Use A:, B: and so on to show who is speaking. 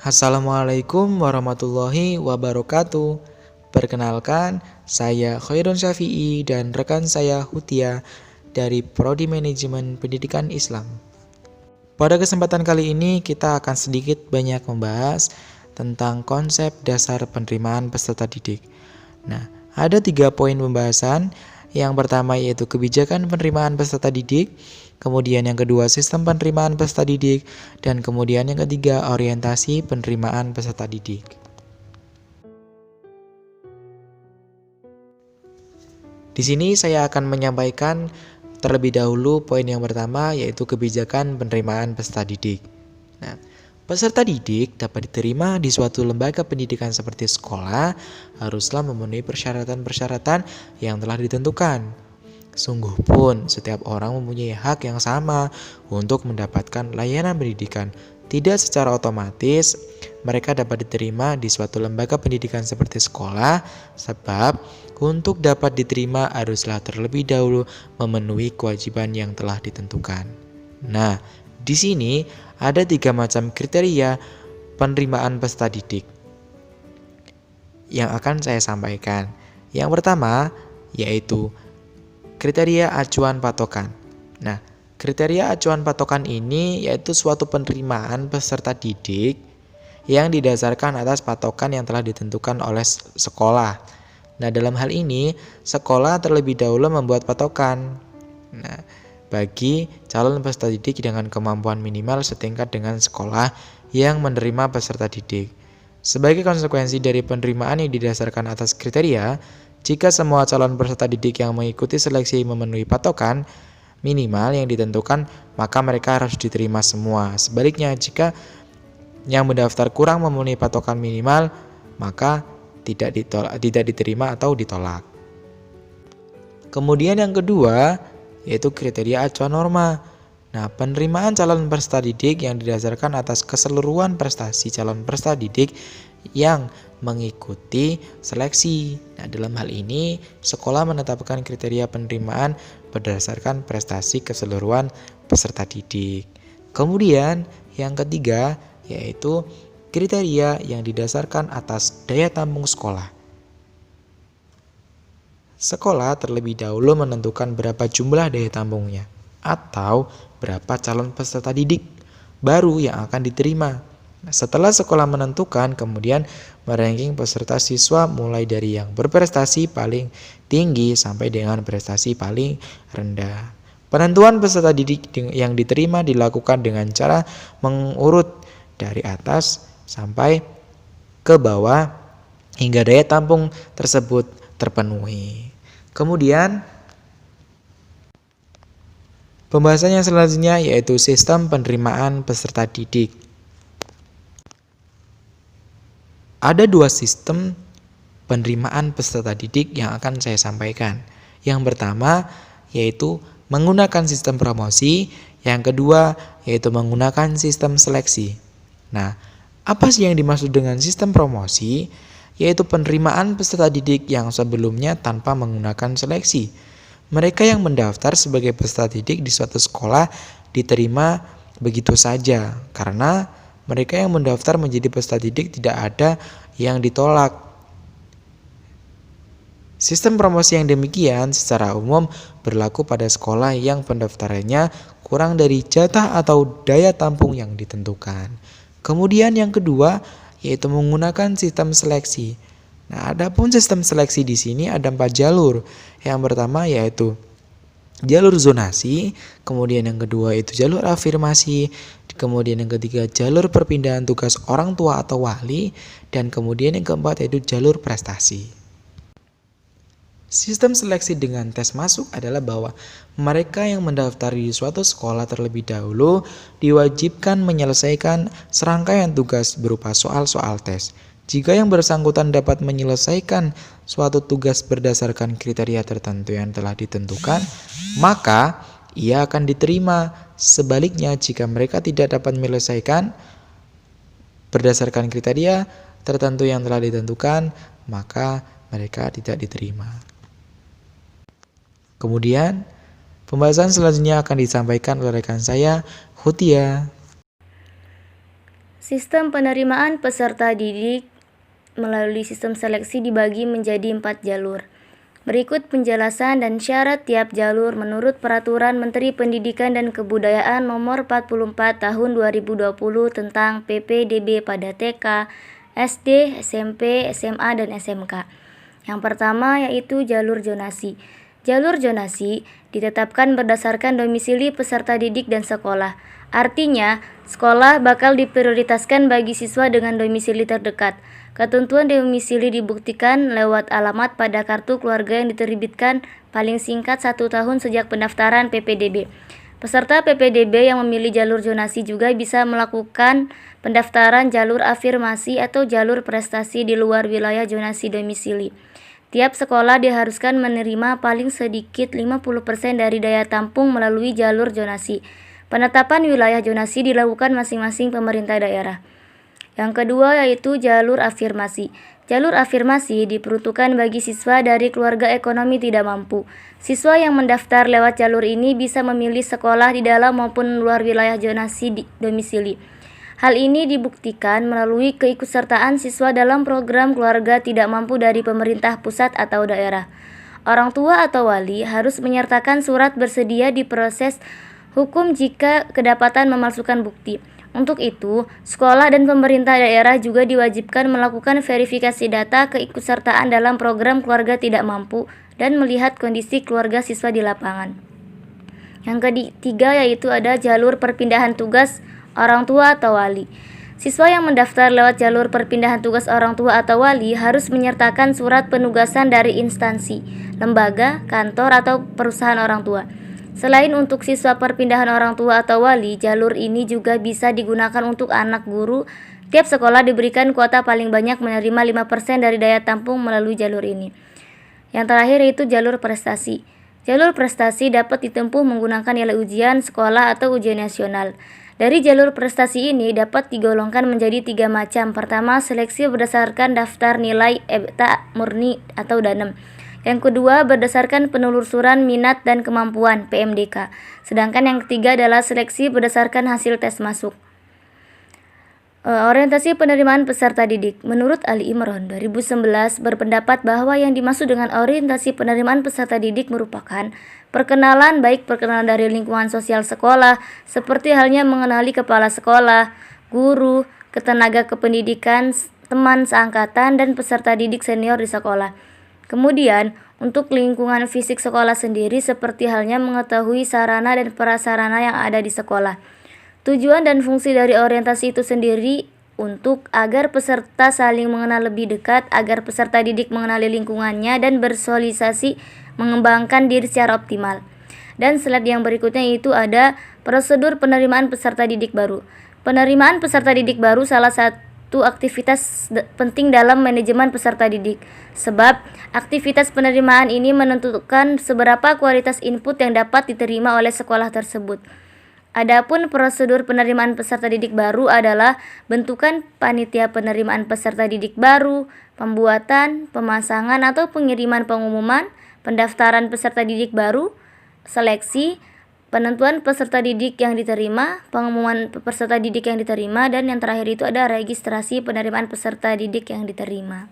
A: Assalamualaikum warahmatullahi wabarakatuh. Perkenalkan, saya Khairun Syafi'i dan rekan saya Hutia dari Prodi Manajemen Pendidikan Islam. Pada kesempatan kali ini kita akan sedikit banyak membahas tentang konsep dasar penerimaan peserta didik. Nah, ada 3 poin pembahasan. Yang pertama yaitu kebijakan penerimaan peserta didik, kemudian yang kedua sistem penerimaan peserta didik, dan kemudian yang ketiga orientasi penerimaan peserta didik. Di sini saya akan menyampaikan terlebih dahulu poin yang pertama yaitu kebijakan penerimaan peserta didik. Nah, peserta didik dapat diterima di suatu lembaga pendidikan seperti sekolah haruslah memenuhi persyaratan-persyaratan yang telah ditentukan. Sungguh pun setiap orang mempunyai hak yang sama untuk mendapatkan layanan pendidikan. Tidak secara otomatis mereka dapat diterima di suatu lembaga pendidikan seperti sekolah, sebab untuk dapat diterima haruslah terlebih dahulu memenuhi kewajiban yang telah ditentukan. Nah, di sini ada 3 macam kriteria penerimaan peserta didik yang akan saya sampaikan. Yang pertama yaitu kriteria acuan patokan. Nah, kriteria acuan patokan ini yaitu suatu penerimaan peserta didik yang didasarkan atas patokan yang telah ditentukan oleh sekolah. Nah, dalam hal ini sekolah terlebih dahulu membuat patokan. Nah, bagi calon peserta didik dengan kemampuan minimal setingkat dengan sekolah yang menerima peserta didik. Sebagai konsekuensi dari penerimaan yang didasarkan atas kriteria, jika semua calon peserta didik yang mengikuti seleksi memenuhi patokan minimal yang ditentukan, maka mereka harus diterima semua. Sebaliknya, jika yang mendaftar kurang memenuhi patokan minimal, maka tidak diterima atau ditolak. Kemudian yang kedua yaitu kriteria acuan norma. Nah, penerimaan calon peserta didik yang didasarkan atas keseluruhan prestasi calon peserta didik yang mengikuti seleksi. Nah, dalam hal ini sekolah menetapkan kriteria penerimaan berdasarkan prestasi keseluruhan peserta didik. Kemudian yang ketiga yaitu kriteria yang didasarkan atas daya tampung sekolah. Sekolah terlebih dahulu menentukan berapa jumlah daya tampungnya atau berapa calon peserta didik baru yang akan diterima. Setelah sekolah menentukan, kemudian meranking peserta siswa mulai dari yang berprestasi paling tinggi sampai dengan prestasi paling rendah. Penentuan peserta didik yang diterima dilakukan dengan cara mengurut dari atas sampai ke bawah hingga daya tampung tersebut terpenuhi. Kemudian pembahasan yang selanjutnya yaitu sistem penerimaan peserta didik. Ada 2 sistem penerimaan peserta didik yang akan saya sampaikan. Yang pertama yaitu menggunakan sistem promosi, yang kedua yaitu menggunakan sistem seleksi. Nah, apa sih yang dimaksud dengan sistem promosi? Yaitu penerimaan peserta didik yang sebelumnya tanpa menggunakan seleksi. Mereka yang mendaftar sebagai peserta didik di suatu sekolah diterima begitu saja karena mereka yang mendaftar menjadi peserta didik tidak ada yang ditolak. Sistem promosi yang demikian secara umum berlaku pada sekolah yang pendaftarannya kurang dari jatah atau daya tampung yang ditentukan. Kemudian yang kedua yaitu menggunakan sistem seleksi. Nah, adapun sistem seleksi di sini ada 4 jalur. Yang pertama yaitu jalur zonasi, kemudian yang kedua itu jalur afirmasi, kemudian yang ketiga jalur perpindahan tugas orang tua atau wali, dan kemudian yang keempat yaitu jalur prestasi. Sistem seleksi dengan tes masuk adalah bahwa mereka yang mendaftar di suatu sekolah terlebih dahulu diwajibkan menyelesaikan serangkaian tugas berupa soal-soal tes. Jika yang bersangkutan dapat menyelesaikan suatu tugas berdasarkan kriteria tertentu yang telah ditentukan, maka ia akan diterima. Sebaliknya, jika mereka tidak dapat menyelesaikan berdasarkan kriteria tertentu yang telah ditentukan, maka mereka tidak diterima. Kemudian, pembahasan selanjutnya akan disampaikan oleh rekan saya, Hutia.
B: Sistem penerimaan peserta didik melalui sistem seleksi dibagi menjadi 4 jalur. Berikut penjelasan dan syarat tiap jalur menurut Peraturan Menteri Pendidikan dan Kebudayaan Nomor 44 Tahun 2020 tentang PPDB pada TK, SD, SMP, SMA, dan SMK. Yang pertama yaitu jalur zonasi. Jalur zonasi ditetapkan berdasarkan domisili peserta didik dan sekolah. Artinya, sekolah bakal diprioritaskan bagi siswa dengan domisili terdekat. Ketentuan domisili dibuktikan lewat alamat pada kartu keluarga yang diterbitkan paling singkat 1 tahun sejak pendaftaran PPDB. Peserta PPDB yang memilih jalur zonasi juga bisa melakukan pendaftaran jalur afirmasi atau jalur prestasi di luar wilayah zonasi domisili. Tiap sekolah diharuskan menerima paling sedikit 50% dari daya tampung melalui jalur zonasi. Penetapan wilayah zonasi dilakukan masing-masing pemerintah daerah. Yang kedua yaitu jalur afirmasi. Jalur afirmasi diperuntukkan bagi siswa dari keluarga ekonomi tidak mampu. Siswa yang mendaftar lewat jalur ini bisa memilih sekolah di dalam maupun luar wilayah zonasi domisili. Hal ini dibuktikan melalui keikutsertaan siswa dalam program keluarga tidak mampu dari pemerintah pusat atau daerah. Orang tua atau wali harus menyertakan surat bersedia diproses hukum jika kedapatan memalsukan bukti. Untuk itu, sekolah dan pemerintah daerah juga diwajibkan melakukan verifikasi data keikutsertaan dalam program keluarga tidak mampu dan melihat kondisi keluarga siswa di lapangan. Yang ketiga yaitu ada jalur perpindahan tugas orang tua atau wali. Siswa yang mendaftar lewat jalur perpindahan tugas orang tua atau wali harus menyertakan surat penugasan dari instansi, lembaga, kantor, atau perusahaan orang tua. Selain untuk siswa perpindahan orang tua atau wali, jalur ini juga bisa digunakan untuk anak guru. Tiap sekolah diberikan kuota paling banyak menerima 5% dari daya tampung melalui jalur ini. Yang terakhir yaitu jalur prestasi. Jalur prestasi dapat ditempuh menggunakan nilai ujian sekolah atau ujian nasional. Dari jalur prestasi ini dapat digolongkan menjadi 3 macam. Pertama, seleksi berdasarkan daftar nilai EBTA murni atau DANEM. Yang kedua, berdasarkan penelusuran minat dan kemampuan (PMDK). Sedangkan yang ketiga adalah seleksi berdasarkan hasil tes masuk. Orientasi penerimaan peserta didik. Menurut Ali Imron 2011 berpendapat bahwa yang dimaksud dengan orientasi penerimaan peserta didik merupakan perkenalan, baik perkenalan dari lingkungan sosial sekolah, seperti halnya mengenali kepala sekolah, guru, ketenaga kependidikan, teman seangkatan, dan peserta didik senior di sekolah. Kemudian, untuk lingkungan fisik sekolah sendiri seperti halnya mengetahui sarana dan prasarana yang ada di sekolah. Tujuan dan fungsi dari orientasi itu sendiri untuk agar peserta saling mengenal lebih dekat, agar peserta didik mengenali lingkungannya dan bersosialisasi mengembangkan diri secara optimal. Dan slide yang berikutnya itu ada prosedur penerimaan peserta didik baru. Penerimaan peserta didik baru salah satu aktivitas penting dalam manajemen peserta didik, sebab aktivitas penerimaan ini menentukan seberapa kualitas input yang dapat diterima oleh sekolah tersebut. Adapun prosedur penerimaan peserta didik baru adalah bentukan panitia penerimaan peserta didik baru, pembuatan, pemasangan atau pengiriman pengumuman, pendaftaran peserta didik baru, seleksi, penentuan peserta didik yang diterima, pengumuman peserta didik yang diterima, dan yang terakhir itu ada registrasi penerimaan peserta didik yang diterima.